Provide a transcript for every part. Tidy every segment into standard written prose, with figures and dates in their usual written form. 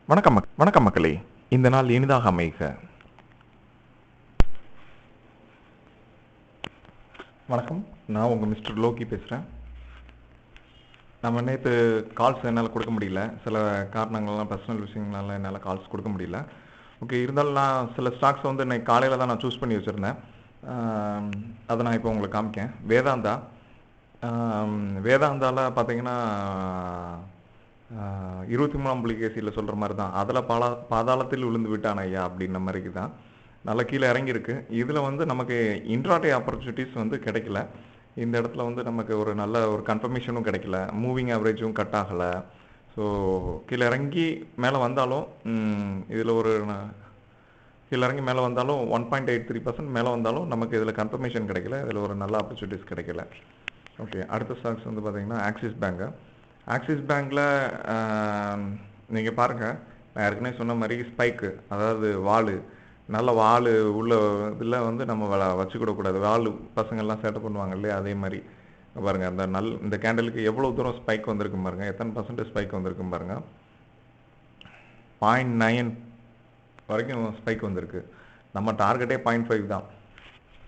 வணக்கம் மக்களே. இந்த நாள் இனிதாக அமைக. வணக்கம், நான் உங்கள் மிஸ்டர் லோகி பேசுகிறேன். நம்ம நேற்று கால்ஸ் என்னால் கொடுக்க முடியல, சில காரணங்கள்லாம் பர்சனல் விஷயங்களால என்னால் கால்ஸ் கொடுக்க முடியல. ஓகே, இருந்தாலும் நான் சில ஸ்டாக்ஸ் வந்து இன்னைக்கு காலையில் தான் நான் சூஸ் பண்ணி வச்சுருந்தேன். அதை நான் இப்போ உங்களுக்கு காமிக்கேன். வேதாந்தாவில் பார்த்தீங்கன்னா 23ஆம் புலிகேசியில் சொல்கிற மாதிரி தான், அதில் பாதாளத்தில் விழுந்து விட்டான் ஐயா அப்படின்ற மாதிரிக்கு தான் நல்லா கீழே இறங்கியிருக்கு. இதில் வந்து நமக்கு இன்ட்ராடே ஆப்பர்ச்சுனிட்டிஸ் வந்து கிடைக்கல. இந்த இடத்துல வந்து நமக்கு ஒரு நல்ல ஒரு கன்ஃபர்மேஷனும் கிடைக்கல, மூவிங் ஆவரேஜும் கட் ஆகலை. ஸோ கீழே இறங்கி மேலே வந்தாலும் இதில் ஒரு கீழே இறங்கி மேலே வந்தாலும் 1.83% மேலே வந்தாலும் நமக்கு இதில் கன்ஃபர்மேஷன் கிடைக்கல, இதில் ஒரு நல்ல ஆப்பர்ச்சுனிட்டிஸ் கிடைக்கல. ஓகே, அடுத்த ஸ்டாக்ஸ் வந்து பார்த்தீங்கன்னா ஆக்சிஸ் பேங்க்கில் நீங்கள் பாருங்கள், நான் ஏற்கனவே சொன்ன மாதிரி ஸ்பைக்கு, அதாவது நல்ல வாள் உள்ள இதில் வந்து நம்ம வச்சுக்கூடக்கூடாது. பசங்கள்லாம் சேட்டை பண்ணுவாங்க இல்லையா, அதே மாதிரி பாருங்கள். இந்த கேண்டலுக்கு எவ்வளோ தூரம் ஸ்பைக் வந்திருக்கும் பாருங்கள், எத்தனை % ஸ்பைக் வந்திருக்கும் பாருங்கள். 0.9 வரைக்கும் ஸ்பைக் வந்திருக்கு. நம்ம டார்கெட்டே 0.5 தான்,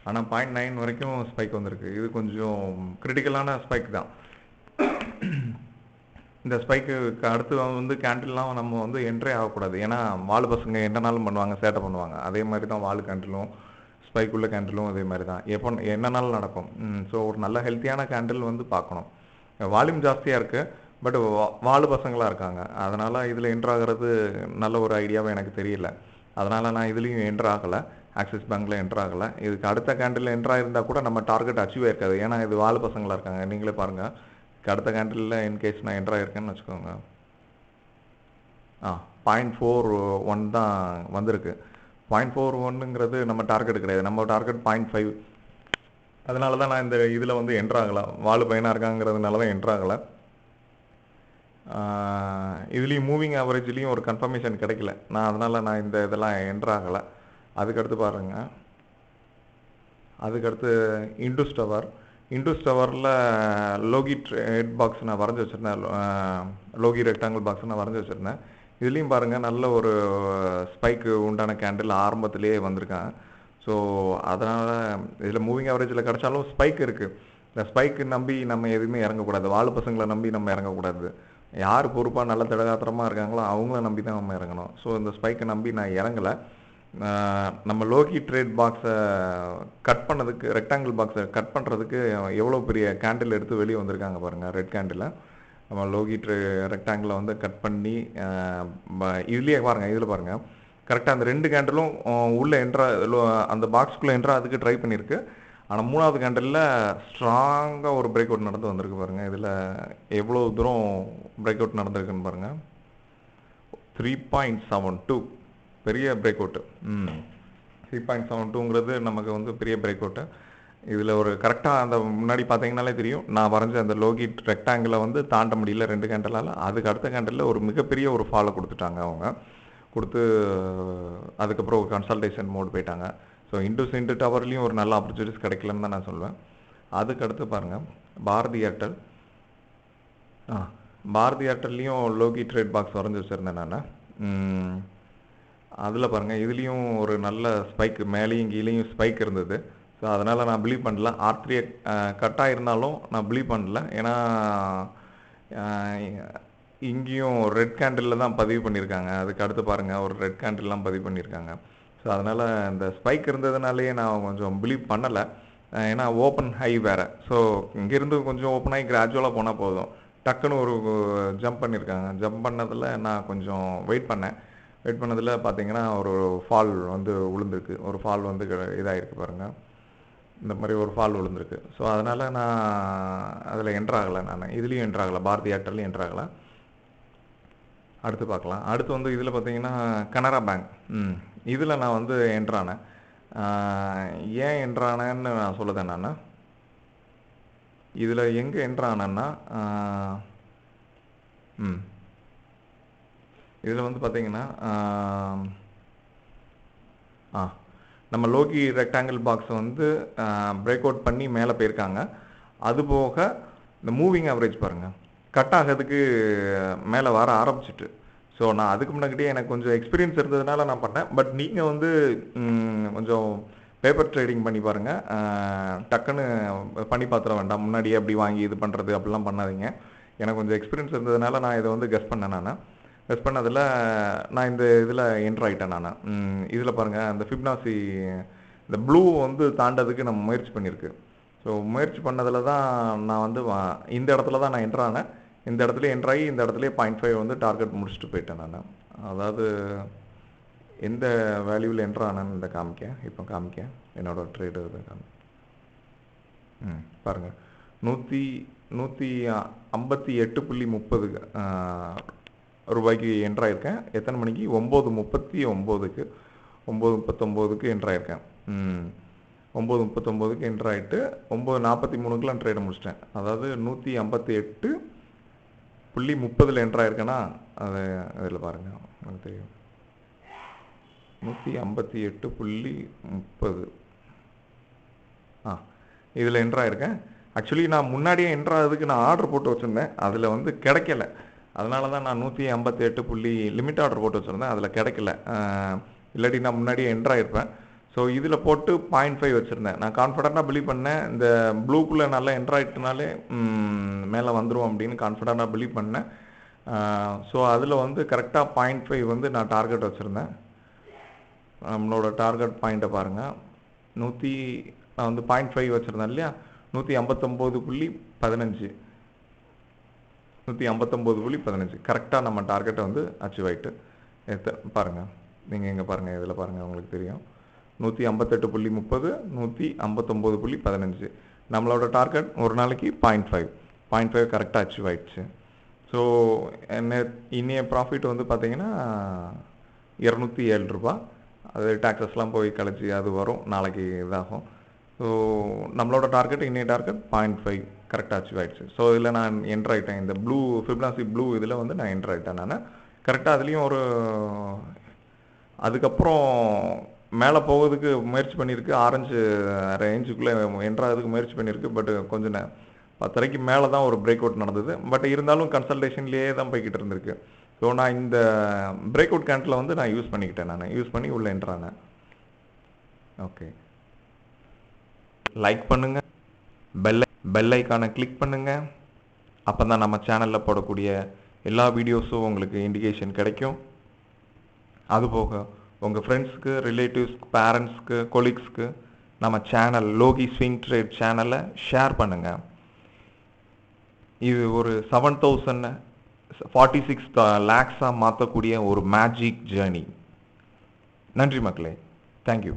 ஆனால் 0.9 வரைக்கும் ஸ்பைக் வந்திருக்கு. இது கொஞ்சம் கிரிட்டிக்கலான ஸ்பைக் தான். இந்த ஸ்பைக்கு அடுத்து வந்து கேண்டில்லாம் நம்ம வந்து என்ட்ரே ஆகக்கூடாது. ஏன்னா பசங்க என்னனாலும் பண்ணுவாங்க, சேட்டை பண்ணுவாங்க. அதே மாதிரி தான் கேண்டிலும் ஸ்பைக் உள்ள கேண்டிலும் அதே மாதிரி தான், என்னன்னாலும் நடக்கும். ஸோ ஒரு நல்ல ஹெல்த்தியான கேண்டில் வந்து பார்க்கணும். வால்யூம் ஜாஸ்தியாக இருக்குது, பட் பசங்களாக இருக்காங்க. அதனால் இதில் என்ட்ராகிறது நல்ல ஒரு ஐடியாவை எனக்கு தெரியல. அதனால் நான் இதுலேயும் என்ட்ரு ஆகலை, ஆக்சிஸ் பேங்க்கில் என்ட்ரு ஆகலை. இதுக்கு அடுத்த கேண்டில் என்ட்ராயிருந்தால் கூட நம்ம டார்கெட் அச்சீவ் ஆயிருக்காது. ஏன்னா இது பசங்களாக இருக்காங்க. நீங்களே பாருங்கள், அடுத்த கேண்டிலில் இன்கேஸ் நான் என்ட்ராயிருக்கேன்னு வச்சுக்கோங்க, 0.41 தான் வந்திருக்கு. 0.41ங்கிறது நம்ம டார்கெட் கிடையாது, நம்ம டார்கெட் 0.5. அதனால தான் நான் இந்த இதில் வந்து என்ட்ராகலை, பையனாக இருக்காங்கிறதுனால தான் என்ட்ராகலை. இதுலேயும் மூவிங் ஆவரேஜ்லேயும் ஒரு கன்ஃபர்மேஷன் கிடைக்கல, அதனால் நான் இந்த இதெல்லாம் என்ட்ராகலை. அதுக்கடுத்து பாருங்கள், அதுக்கடுத்து இண்டஸ் டவரில் லோகி ட்ரேட் பாக்ஸ் நான் வரைஞ்சி வச்சுருந்தேன், லோகி ரெக்டாங்கிள் பாக்ஸ் நான் வரைஞ்சி வச்சுருந்தேன். இதுலேயும் பாருங்கள், நல்ல ஒரு ஸ்பைக்கு உண்டான கேண்டில் ஆரம்பத்திலே வந்திருக்காங்க. ஸோ அதனால் இதில் மூவிங் ஆவரேஜில் கிடச்சாலும் ஸ்பைக் இருக்குது. இந்த ஸ்பைக்கு நம்பி நம்ம எதுவுமே இறங்கக்கூடாது, பசங்களை நம்பி நம்ம இறங்கக்கூடாது. யார் பொறுப்பாக நல்ல திடகாத்திரமாக இருக்காங்களோ அவங்கள நம்பி தான் நம்ம இறங்கணும். ஸோ இந்த ஸ்பைக்கை நம்பி நான் இறங்கலை. நம்ம லோகி ட்ரேட் பாக்ஸை கட் பண்ணதுக்கு, ரெக்டாங்கிள் பாக்ஸை கட் பண்ணுறதுக்கு எவ்வளோ பெரிய கேண்டில் எடுத்து வெளியே வந்திருக்காங்க பாருங்கள். ரெட் கேண்டில் நம்ம லோகி ரெக்டாங்கிளை வந்து கட் பண்ணி இதுலேயே பாருங்கள், இதில் பாருங்கள், கரெக்டாக அந்த 2 கேண்டிலும் உள்ளே அந்த பாக்ஸ்குள்ளே அதுக்கு ட்ரை பண்ணியிருக்கு. ஆனால் 3வது கேண்டிலில் ஸ்ட்ராங்காக ஒரு பிரேக் அவுட் நடந்து வந்திருக்கு பாருங்கள். இதில் எவ்வளோ தூரம் பிரேக் அவுட் நடந்திருக்குன்னு பாருங்கள், 3.72 பெரிய பிரேக் அவுட்டு. 3.72ங்கிறது நமக்கு வந்து பெரிய பிரேக் அவுட்டு. இதில் ஒரு கரெக்டாக அந்த முன்னாடி பார்த்தீங்கன்னாலே தெரியும், நான் வரைஞ்ச அந்த லோகி ரெக்டாங்கிளை வந்து தாண்ட முடியல 2 கேண்டிலால். அதுக்கு அடுத்த கேண்டிலில் ஒரு மிகப்பெரிய ஒரு ஃபாலை கொடுத்துட்டாங்க அவங்க. அதுக்கப்புறம் ஒரு கன்சல்டேஷன் மோடு போயிட்டாங்க. ஸோ இண்டு டவர்லேயும் ஒரு நல்ல ஆப்பர்ச்சுனிட்டிஸ் கிடைக்கலன்னு தான் நான் சொல்லுவேன். அதுக்கு அடுத்து பாருங்கள், பாரதி ஏர்டெல்லையும் லோகி ட்ரேட் பாக்ஸ் வரைஞ்சி வச்சுருந்தேன் நான். அதில் பாருங்கள், இதுலேயும் ஒரு நல்ல ஸ்பைக், மேலேயும் கீழேயும் ஸ்பைக் இருந்தது. ஸோ அதனால் நான் பிலீவ் பண்ணல. R3 கட்டாக இருந்தாலும் நான் பிலீவ் பண்ணல. ஏன்னா இங்கேயும் ரெட் கேண்டிலில் தான் பதிவு பண்ணியிருக்காங்க. அதுக்கு அடுத்து பாருங்கள், ஒரு ரெட் கேண்டில்லாம் பதிவு பண்ணியிருக்காங்க. ஸோ அதனால் இந்த ஸ்பைக் இருந்ததுனாலேயே நான் கொஞ்சம் பிலீவ் பண்ணலை. ஏன்னா ஓப்பன் ஹை வேறு. ஸோ இங்கேருந்து கொஞ்சம் ஓப்பன் ஆகி கிராஜுவலாக போனால் போதும், டக்குன்னு ஒரு ஜம்ப் பண்ணியிருக்காங்க. ஜம்ப் பண்ணதில் நான் கொஞ்சம் வெயிட் பண்ணதில் பார்த்தீங்கன்னா ஒரு ஃபால் வந்து விழுந்திருக்கு. ஒரு ஃபால் வந்து இதாகிருக்கு பாருங்கள், இந்த மாதிரி ஒரு ஃபால் விழுந்திருக்கு. ஸோ அதனால் நான் அதில் என்ட்ராகலை. நான் இதுலேயும் என்ட்ராகலை, பாரதி ஏர்டெல்லையும் என்ட்ராகலை. அடுத்து பார்க்கலாம். அடுத்து வந்து இதில் பார்த்தீங்கன்னா கனரா பேங்க், இதில் நான் வந்து என்ட்ரானேன். ஏன் என்ட்ரானேன்னு நான் சொல்லுதேன். நான் இதில் எங்கே என்ட்ரானேன்னா, இதில் வந்து பார்த்தீங்கன்னா நம்ம லோகி ரெக்டாங்கிள் பாக்ஸ் வந்து பிரேக் அவுட் பண்ணி மேலே போயிருக்காங்க. அதுபோக இந்த மூவிங் ஆவரேஜ் பாருங்கள், கட் ஆகிறதுக்கு மேலே வர ஆரம்பிச்சிட்டு. ஸோ நான் அதுக்கு முன்னாடியே எனக்கு கொஞ்சம் எக்ஸ்பீரியன்ஸ் இருந்ததுனால நான் பண்ணேன். பட் நீங்கள் வந்து கொஞ்சம் பேப்பர் ட்ரேடிங் பண்ணி பாருங்கள். டக்குன்னு பண்ணி பார்த்துட வேண்டாம், முன்னாடியே அப்படி வாங்கி இது பண்ணுறது அப்படிலாம் பண்ணாதீங்க. எனக்கு கொஞ்சம் எக்ஸ்பீரியன்ஸ் இருந்ததுனால நான் இதை வந்து கெஸ் பண்ணேன். கெஸ் பண்ணதில் நான் இந்த இதில் என்ட்ரு ஆகிட்டேன். இதில் பாருங்கள், அந்த ஃபிப்னாசி இந்த ப்ளூ வந்து தாண்டதுக்கு நம்ம முயற்சி பண்ணியிருக்கு. ஸோ முயற்சி பண்ணதில் தான் நான் வந்து இந்த இடத்துல தான் நான் என்ட்ரு ஆனேன். இந்த இடத்துல என்ட்ராகி இந்த இடத்துலேயே 0.5 வந்து டார்கெட் முடிச்சுட்டு போயிட்டேன் நான். அதாவது எந்த வேல்யூவில் என்ட்ரு ஆனேன்னு இந்த இப்போ காமிக்க என்னோடய ட்ரேடு இதை பாருங்கள், 158.30 ரூபாய்க்கு என்ட்ராயிருக்கேன். எத்தனை மணிக்கு? 9:39க்கு 9:39க்கு என்ட்ராயிருக்கேன். 9:39க்கு என்ட்ராயிட்டு 9:43க்குலாம் ட்ரேடை முடிச்சிட்டேன். அதாவது 158.30 என்ட்ராயிருக்கேன்னா அது அதில் பாருங்கள், எனக்கு தெரியும். 158.30 இதில் என்ட்ராயிருக்கேன். ஆக்சுவலி நான் முன்னாடியே என்ட்ராகிறதுக்கு நான் ஆர்டர் போட்டு வச்சுருந்தேன், அதில் வந்து கிடைக்கல. அதனால தான் நான் 158 லிமிட் ஆர்டர் போட்டு வச்சுருந்தேன், அதில் கிடைக்கல. இல்லாட்டி நான் முன்னாடியே என்ட்ராயிருப்பேன். ஸோ இதில் போட்டு 0.5 வச்சுருந்தேன். நான் கான்ஃபிடண்ட்டாக பிலீவ் பண்ணேன், இந்த ப்ளூக்குள்ளே நல்லா என்ட்ராயிட்டுனாலே மேலே வந்துடும் அப்படின்னு கான்ஃபிடண்ட்டாக பிலீவ் பண்ணேன். ஸோ அதில் வந்து கரெக்டாக 0.5 வந்து நான் டார்கெட் வச்சுருந்தேன். நம்மளோட டார்கெட் பாயிண்ட்டை பாருங்கள், நான் வந்து 0.5 வச்சுருந்தேன் இல்லையா, 159.15 159.15 கரெக்டாக நம்ம டார்கெட்டை வந்து அச்சீவ் ஆகிட்டு பாருங்கள். நீங்கள் எங்கே பாருங்கள், இதில் பாருங்கள், உங்களுக்கு தெரியும். 158.30 159.15 நம்மளோட டார்கெட் ஒரு நாளைக்கு 0.5 கரெக்டாக அச்சீவ் ஆகிடுச்சு. ஸோ இன்னைய ப்ராஃபிட் வந்து பார்த்தீங்கன்னா 207 ரூபா. அது டாக்ஸஸ்லாம் போய் கழிச்சு அது வரும், நாளைக்கு இதாகும். ஸோ நம்மளோட டார்கெட், இன்னைய டார்கெட் 0.5 கரெக்டாக அச்சீவ் ஆகிடுச்சு. ஸோ இதில் நான் என்ட்ரு ஆகிட்டேன். இந்த ஃபிப்னாசி ப்ளூ இதில் வந்து நான் என்ட்ரு ஆகிட்டேன். நான் கரெக்டாக அதுலேயும் ஒரு அதுக்கப்புறம் மேலே போகிறதுக்கு முயற்சி பண்ணியிருக்கு, ஆரஞ்சு ரேஞ்சுக்குள்ளே என்ட்ராகிறதுக்கு முயற்சி பண்ணியிருக்கு. பட் கொஞ்சம் 10:30க்கு மேலே தான் ஒரு பிரேக் அவுட் நடந்தது. பட் இருந்தாலும் கன்சல்டேஷன்லேயே தான் போய்கிட்டு இருந்திருக்கு. ஸோ நான் இந்த பிரேக் அவுட் கேண்டில் வந்து நான் யூஸ் பண்ணிக்கிட்டேன். நான் யூஸ் பண்ணி உள்ளே என்ட்ரானேன். ஓகே, லைக் பண்ணுங்கள், பெல் ஐக்கானை கிளிக் பண்ணுங்கள். அப்போ தான் நம்ம சேனலில் போடக்கூடிய எல்லா வீடியோஸும் உங்களுக்கு இண்டிகேஷன் கிடைக்கும். அதுபோக உங்கள் ஃப்ரெண்ட்ஸுக்கு, ரிலேட்டிவ்ஸ்க்கு, பேரண்ட்ஸ்க்கு, கொலீக்ஸ்க்கு நம்ம சேனல் லோகி ஸ்விங் ட்ரேட் சேனலை ஷேர் பண்ணுங்கள். இது ஒரு 7,046 lakhs மாற்றக்கூடிய ஒரு மேஜிக் ஜேர்னி. நன்றி மக்களே, தேங்க்யூ.